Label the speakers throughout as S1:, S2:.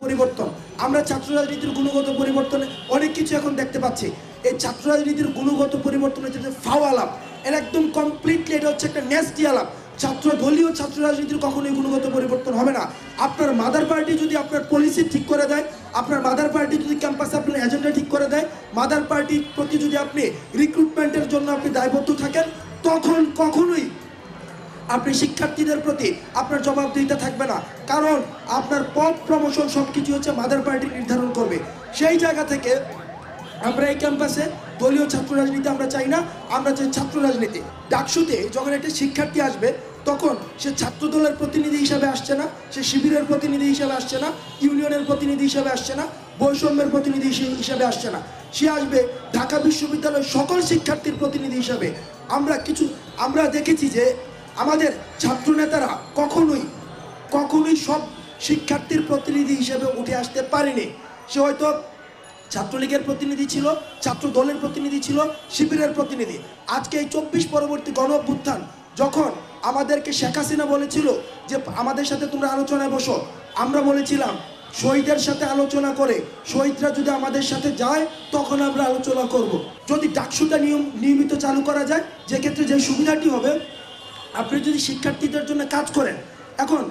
S1: পরিবর্তন, আমরা ছাত্র রাজনীতির গুণগত পরিবর্তনে অনেক কিছু এখন দেখতে পাচ্ছি। এই ছাত্র রাজনীতির গুণগত পরিবর্তনের যে ফাও আলাপ, এটা একদম কমপ্লিটলি এটা হচ্ছে একটা নেস্টি আলাপ। দলীয় ছাত্র রাজনীতির কখনোই গুণগত পরিবর্তন হবে না। আপনার মাদার পার্টি যদি আপনার পলিসি ঠিক করে দেয়, আপনার মাদার পার্টি যদি ক্যাম্পাসে আপনার এজেন্ডা ঠিক করে দেয়, মাদার পার্টির প্রতি যদি আপনি রিক্রুটমেন্টের জন্য আপনি দায়বদ্ধ থাকেন, তখন কখনোই আপনি শিক্ষার্থীদের প্রতি আপনার জবাবদিহিতা থাকবে না। কারণ আপনার পদ প্রমোশন সব কিছু হচ্ছে মাদার পার্টি নির্ধারণ করবে। সেই জায়গা থেকে আমরা এই ক্যাম্পাসে দলীয় ছাত্র রাজনীতি আমরা চাই না, আমরা চাই ছাত্র রাজনীতি। ডাকসুতে যখন একটা শিক্ষার্থী আসবে, তখন সে ছাত্র দলের প্রতিনিধি হিসাবে আসছে না, সে শিবিরের প্রতিনিধি হিসাবে আসছে না, ইউনিয়নের প্রতিনিধি হিসাবে আসছে না, বৈষম্যের প্রতিনিধি হিসাবে আসছে না, সে আসবে ঢাকা বিশ্ববিদ্যালয়ের সকল শিক্ষার্থীর প্রতিনিধি হিসাবে। আমরা দেখেছি যে আমাদের ছাত্র নেতারা কখনোই সব শিক্ষার্থীর প্রতিনিধি হিসেবে উঠে আসতে পারেনি। সে হয়তো ছাত্রলীগের প্রতিনিধি ছিল, ছাত্র দলের প্রতিনিধি ছিল, শিবিরের প্রতিনিধি। আজকে এই 24 পরবর্তী গণ অভ্যুত্থান যখন আমাদেরকে শেখ হাসিনা বলেছিল যে আমাদের সাথে তোমরা আলোচনায় বসো, আমরা বলেছিলাম শহীদের সাথে আলোচনা করে শহীদরা যদি আমাদের সাথে যায় তখন আমরা আলোচনা করব। যদি ডাকসুটা নিয়মিত চালু করা যায়, যে ক্ষেত্রে যে সুবিধাটি হবে, আপনি যদি শিক্ষার্থীদের জন্য কাজ করেন, এখন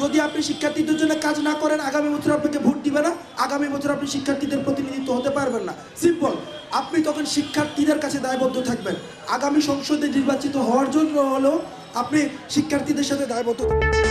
S1: যদি আপনি শিক্ষার্থীদের জন্য কাজ না করেন, আগামী বছর আপনাকে ভোট দিবে না, আগামী বছর আপনি শিক্ষার্থীদের প্রতিনিধিত্ব হতে পারবেন না। সিম্পল। আপনি তখন শিক্ষার্থীদের কাছে দায়বদ্ধ থাকবেন। আগামী সংসদে নির্বাচিত হওয়ার জন্য হলেও আপনি শিক্ষার্থীদের সাথে দায়বদ্ধ থাকবেন।